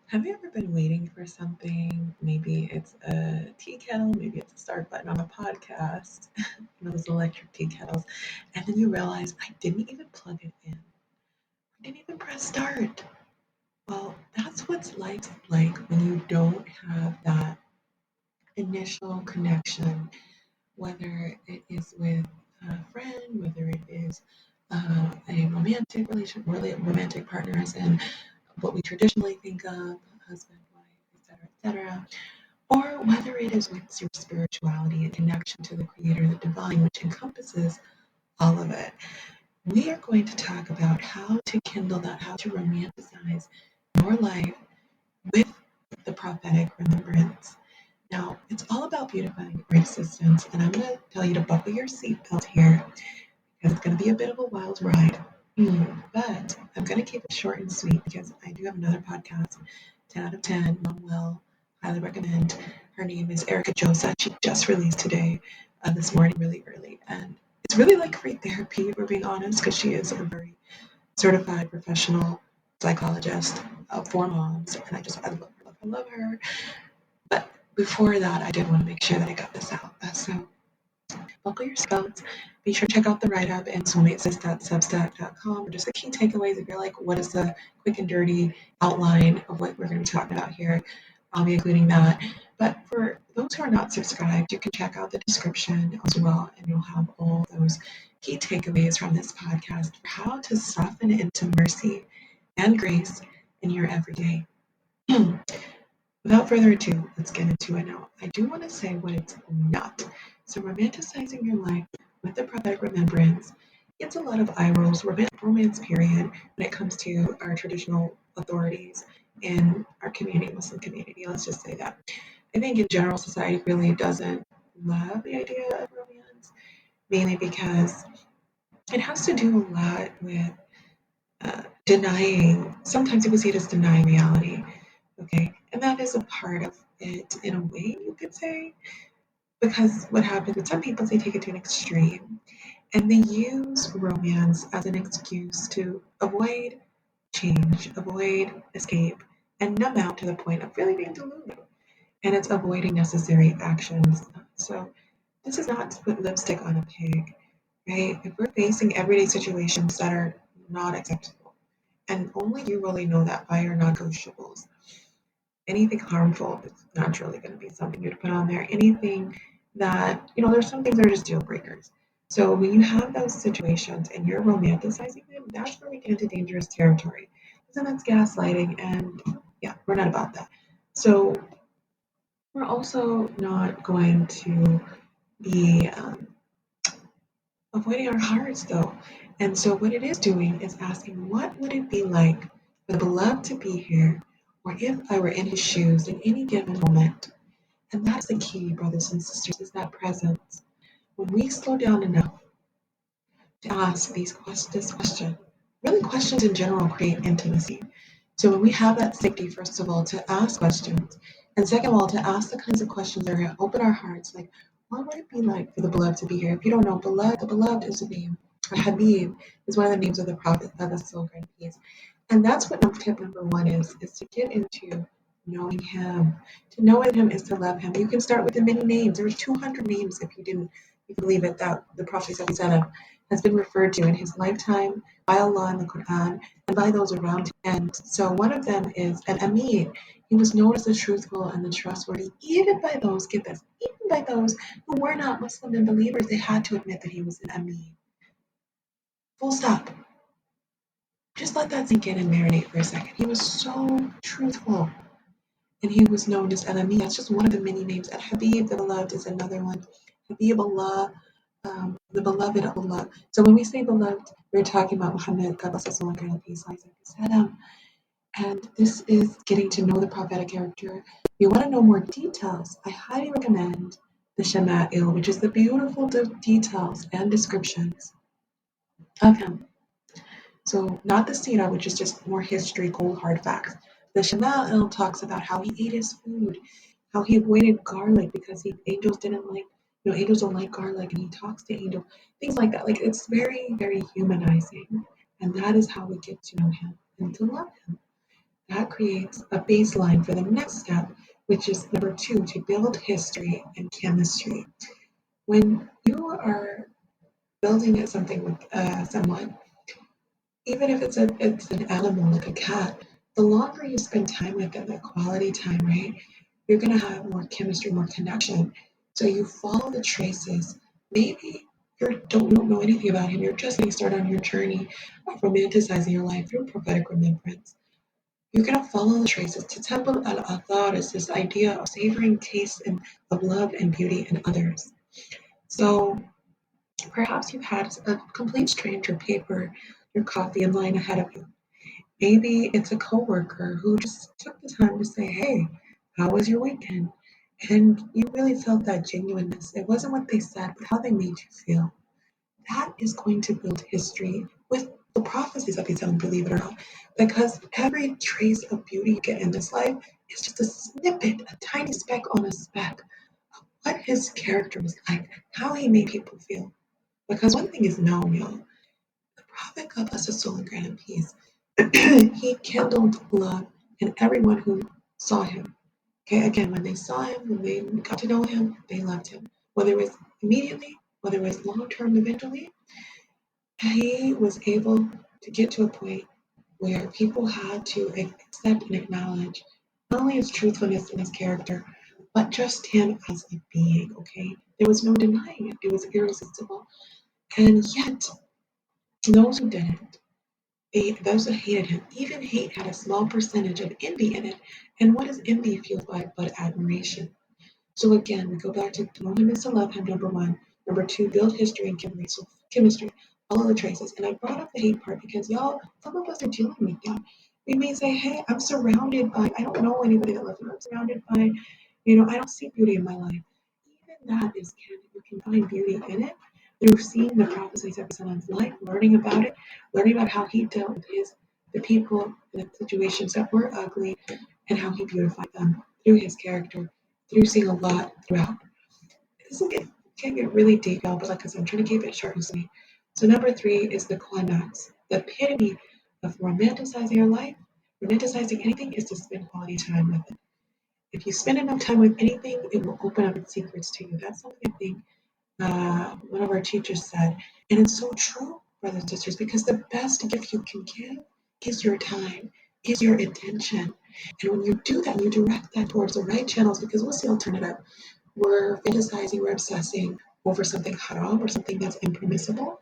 Have you ever been waiting for something? Maybe it's a tea kettle, maybe it's a start button on a podcast, those electric tea kettles, and then you realize I didn't even plug it in. I didn't even press start. Well, that's what life's like when you don't have that initial connection, whether it is with a friend, whether it is a romantic relationship, really romantic partners, and what we traditionally think of husband, wife, etc., or whether it is with your spirituality and connection to the Creator, the divine, which encompasses all of it. We are going to talk about how to kindle that, how to romanticize your life with the prophetic remembrance. Now, it's all about beautifying your existence, and I'm going to tell you to buckle your seatbelt here because it's going to be a bit of a wild ride. But I'm going to keep it short and sweet because I do have another podcast, 10 out of 10, Mom Will, highly recommend. Her name is Erica Josa. She just released today, this morning, really early. And it's really like free therapy, if we're being honest, because she is a very certified professional psychologist for moms. And I love her. But before that, I did want to make sure that I got this out. So buckle your seatbelts. Be sure to check out the write-up in soulmatesist.substack.com or just the key takeaways if you're like, what is the quick and dirty outline of what we're going to be talking about here? I'll be including that. But for those who are not subscribed, you can check out the description as well, and you'll have all those key takeaways from this podcast for how to soften into mercy and grace in your everyday. Without further ado, let's get into it now. I do want to say what it's not. So, romanticizing your life with the prophetic remembrance gets a lot of eye rolls, romance period, when it comes to our traditional authorities in our community, Muslim community. Let's just say that. I think in general, society really doesn't love the idea of romance, mainly because it has to do a lot with denying, sometimes people see it as denying reality. Okay, and that is a part of it in a way, you could say, because what happens with some people, they take it to an extreme and they use romance as an excuse to avoid change, avoid escape, and numb out to the point of really being delulu. And it's avoiding necessary actions. So this is not to put lipstick on a pig, right? If we're facing everyday situations that are not acceptable, and only you really know that by your non-negotiables, anything harmful is naturally going to be something you'd put on there. Anything that, there's some things that are just deal breakers. So when you have those situations and you're romanticizing them, that's where we get into dangerous territory. So that's gaslighting, and yeah, we're not about that. So we're also not going to be avoiding our hearts, though. And so what it is doing is asking, what would it be like for the beloved to be here, or if I were in his shoes in any given moment? And that's the key, brothers and sisters, is that presence. When we slow down enough to ask this question, really questions in general create intimacy. So when we have that safety, first of all, to ask questions, and second of all, to ask the kinds of questions that are going to open our hearts, like, what would it be like for the beloved to be here? If you don't know, beloved, the beloved is the name. Or Habib is one of the names of the prophet, of the soul great peace. And that's what tip number one is to get into knowing him. To know him is to love him. You can start with the many names. There are 200 names, if you believe it, that the Prophet ﷺ has been referred to in his lifetime by Allah in the Quran and by those around him. And so one of them is an Amin. He was known as the truthful and the trustworthy, even by those, get this, even by those who were not Muslim and believers. They had to admit that he was an Amin. Full stop. Just let that sink in and marinate for a second. He was so truthful. And he was known as Al Amin. That's just one of the many names. Al Habib, the beloved, is another one. Habib Allah, the beloved of Allah. So when we say beloved, we're talking about Muhammadﷺ. And this is getting to know the prophetic character. If you want to know more details, I highly recommend the Shama'il, which is the beautiful details and descriptions of him. So not the Sira, which is just more history, cold hard facts. The Shama'il talks about how he ate his food, how he avoided garlic because angels didn't like, angels don't like garlic, and he talks to angels, things like that. Like, it's very, very humanizing, and that is how we get to know him and to love him. That creates a baseline for the next step, which is number 2, to build history and chemistry. When you are building something with someone, even if it's an animal like a cat, the longer you spend time with them, that quality time, right? You're gonna have more chemistry, more connection. So you follow the traces. Maybe you don't know anything about him. You're just getting started on your journey of romanticizing your life through prophetic remembrance. You're gonna follow the traces to Temple al-Adorn is this idea of savoring taste and of love and beauty in others. So perhaps you've had a complete stranger paper your coffee in line ahead of you. Maybe it's a coworker who just took the time to say, "Hey, how was your weekend?" And you really felt that genuineness. It wasn't what they said, but how they made you feel. That is going to build history with the prophecies of his own, believe it or not. Because every trace of beauty you get in this life is just a snippet, a tiny speck on a speck of what his character was like, how he made people feel. Because one thing is known, y'all. The prophet, God bless his soul and grant him peace, he kindled love in everyone who saw him. Okay, again, when they saw him, when they got to know him, they loved him. Whether it was immediately, whether it was long term eventually, he was able to get to a point where people had to accept and acknowledge not only his truthfulness and his character, but just him as a being, okay? There was no denying it. It was irresistible. And yet, those who didn't, those that hated him, even hate had a small percentage of envy in it. And what is envy fueled by but admiration? So again, we go back to know him is to love him, number 1. Number 2, build history and chemistry. So chemistry, follow the traces. And I brought up the hate part because y'all, some of us are dealing with that. We may say, hey, I'm surrounded by, I don't know anybody that loves me. I'm surrounded by, I don't see beauty in my life. Even that is can you can find beauty in it through seeing the prophecies of someone's life, learning about it, learning about how he dealt with the people and the situations that were ugly and how he beautified them through his character, through seeing a lot throughout. This can get really deep, y'all, but like I said, I'm trying to keep it short and sweet. So number 3 is the climax, the epitome of romanticizing your life. Romanticizing anything is to spend quality time with it. If you spend enough time with anything, it will open up its secrets to you. That's something I think one of our teachers said. And it's so true, brothers and sisters, because the best gift you can give is your time, is your attention. And when you do that, you direct that towards the right channels, because what's the alternative? We're fantasizing, we're obsessing over something haram or something that's impermissible.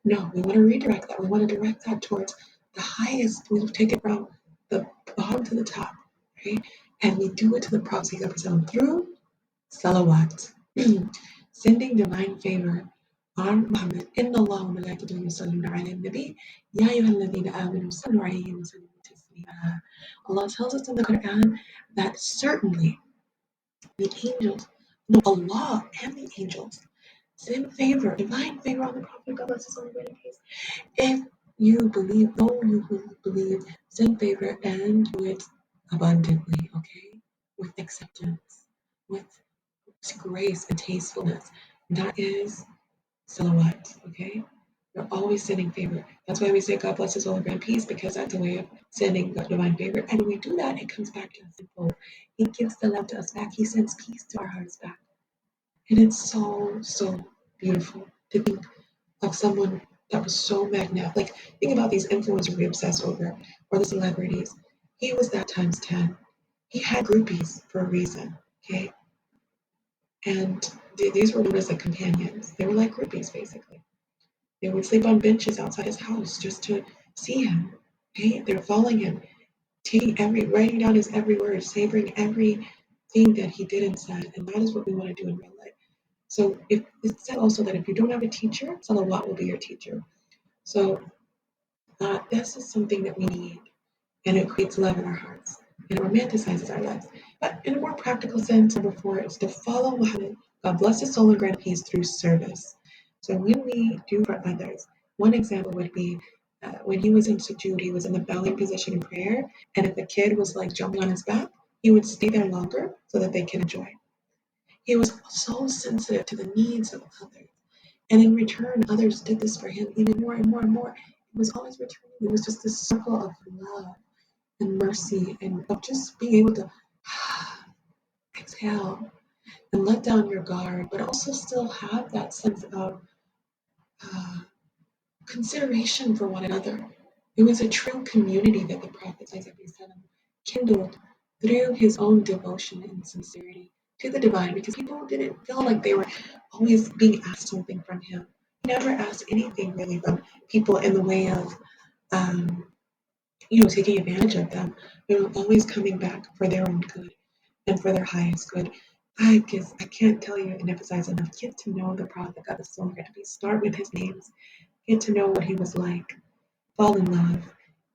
No, we want to redirect that. We want to direct that towards the highest. We take it from the bottom to the top, right? And we do it to the Prophet through salawat, sending divine favor on Muhammad. Inna Allah wa malaikatahu yusalluna ala nabi. Ya ayyuhalladhina amanu sallu alayhi wa sallimu taslima. Allah tells us in the Quran that certainly the angels, no, Allah and the angels send favor, divine favor on the Prophet, God bless his holy and peace. If you believe, though you believe, send favor and do it abundantly, okay? With acceptance, with grace and tastefulness. That is salawat, okay? We're always sending favor. That's why we say God bless his holy and peace, because that's a way of sending God divine favor. And when we do that, it comes back to us simple. He gives the love to us back. He sends peace to our hearts back. And it's so, so beautiful to think of someone that was so magnetic. Like, think about these influencers we obsess over, or the celebrities. He was that times 10. He had groupies for a reason, okay? And these were known as like companions. They were like groupies, basically. They would sleep on benches outside his house just to see him, okay? They were following him, writing down his every word, savoring everything that he did and said. And that is what we want to do in real life. So it's said also that if you don't have a teacher, salawat will be your teacher. So this is something that we need, and it creates love in our hearts, and it romanticizes our lives. But in a more practical sense, number 4 is to follow Muhammad, God bless his soul and grant peace, through service. So when we do for others, one example would be when he was in sujood, he was in the bowing position in prayer, and if a kid was like jumping on his back, he would stay there longer so that they can enjoy. He was so sensitive to the needs of others. And in return, others did this for him even more and more and more. It was always returning. It was just this circle of love. and mercy and of just being able to exhale and let down your guard, but also still have that sense of uh, consideration for one another. It was a true community that the Prophet ﷺ kindled through his own devotion and sincerity to the divine because people didn't feel like they were always being asked something from him. He never asked anything really from people in the way of, um, taking advantage of them. They were always coming back for their own good and for their highest good. I guess I can't tell you and emphasize enough. Get to know the Prophet God is so incredible. Start with his names. Get to know what he was like. Fall in love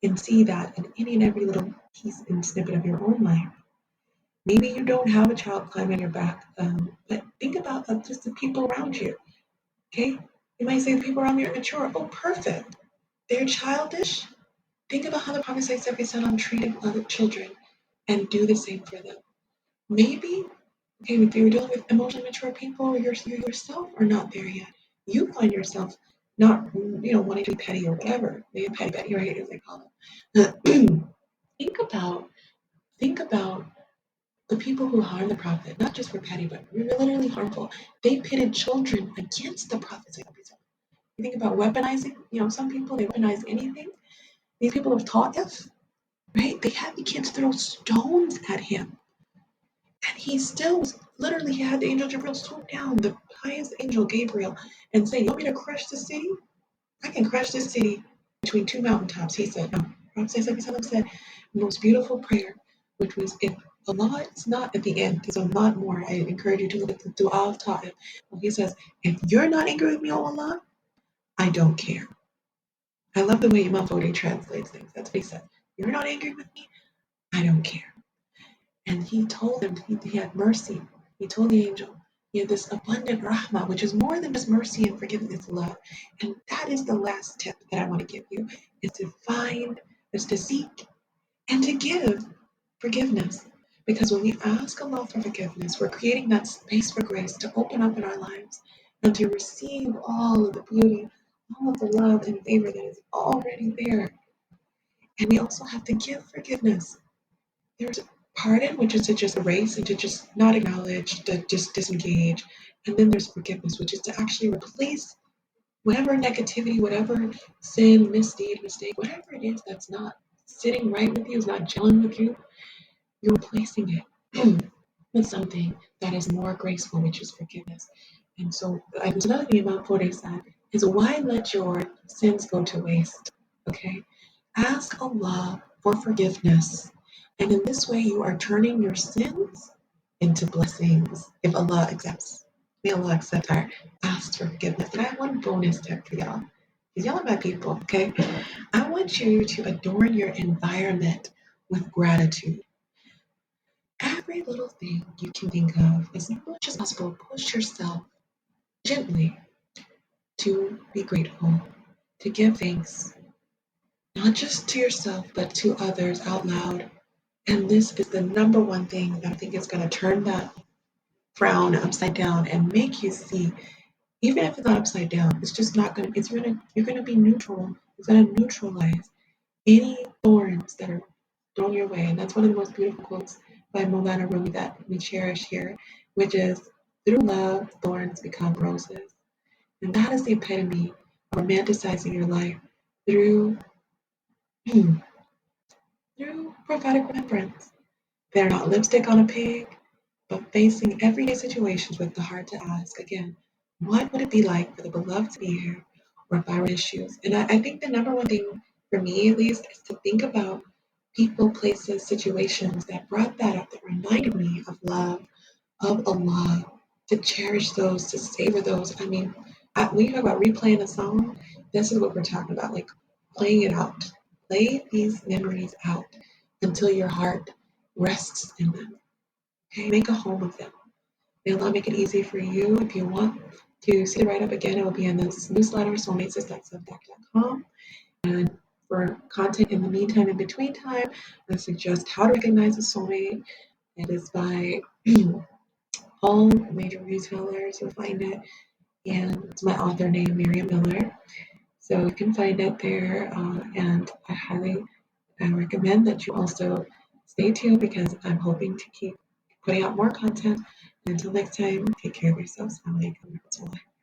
and see that in any and every little piece and snippet of your own life. Maybe you don't have a child climb on your back, but think about just the people around you. Okay, you might say the people around you are immature. Oh, perfect. They're childish. Think about how the Prophet ﷺ treated other children and do the same for them. Maybe, okay, if you're dealing with emotionally mature people, or you yourself are not there yet. You find yourself not, wanting to be petty or whatever. Maybe petty, right, as they call it. think about, think about the people who harm the Prophet, not just for petty, but literally harmful. They pitted children against the Prophet. You think about weaponizing. Some people they weaponize anything. These people of Ta'if, right? They had the kids throw stones at him. And he still was literally he had the angel Gabriel swoop down, the highest angel Gabriel, and say, "You want me to crush the city? I can crush this city between two mountaintops." He said, no. Prophet said the most beautiful prayer, which was, if Allah is not at the end, there's a lot more. I encourage you to look at the dua of Ta'if. He says, if you're not angry with me, O Allah, I don't care. I love the way Imam Fodi translates things. That's what he said. You're not angry with me, I don't care. And he told him he had mercy. He told the angel he had this abundant rahmah, which is more than just mercy and forgiveness, love. And that is the last tip that I want to give you: is to find, is to seek, and to give forgiveness. Because when we ask Allah for forgiveness, we're creating that space for grace to open up in our lives and to receive all of the beauty, all of the love and favor that is already there. And we also have to give forgiveness. There's pardon, which is to just erase and to just not acknowledge, to just disengage. And then there's forgiveness, which is to actually replace whatever negativity, whatever sin, misdeed, mistake, whatever it is that's not sitting right with you, is not gelling with you, you're replacing it with something that is more graceful, which is forgiveness. And so there's another thing about what said is, why let your sins go to waste? Okay? Ask Allah for forgiveness. And in this way, you are turning your sins into blessings if Allah accepts. May Allah accept our ask for forgiveness. And I have one bonus tip for y'all. Because y'all are my people, okay? I want you to adorn your environment with gratitude. Every little thing you can think of, as much as possible, push yourself gently to be grateful, to give thanks, not just to yourself, but to others out loud. And this is the number one thing that I think is going to turn that frown upside down and make you see, even if it's not upside down, it's just not going to, you're going to be neutral. It's going to neutralize any thorns that are thrown your way. And that's one of the most beautiful quotes by Maulana Rumi that we cherish here, which is, through love, thorns become roses. And that is the epitome of romanticizing your life through, through prophetic remembrance. They're not lipstick on a pig, but facing everyday situations with the heart to ask again, what would it be like for the beloved to be here, or if I were issues? And I think the number one thing for me, at least, is to think about people, places, situations that brought that up, that reminded me of love, of Allah, to cherish those, to savor those. I mean, when you talk about replaying a song, this is what we're talking about, like playing it out. Play these memories out until your heart rests in them. Okay, make a home of them. May Allah make it easy for you. If you want to see the write-up again, it will be in this newsletter, soulmates.substack.com. And for content in the meantime, in between time, I suggest How to Recognize a Soulmate. It is by all major retailers. You'll find it. And it's my author name, Miriam Miller. So you can find it there. And I highly I recommend that you also stay tuned because I'm hoping to keep putting out more content. And until next time, take care of yourselves. Assalamu alaikum warahmatullahi.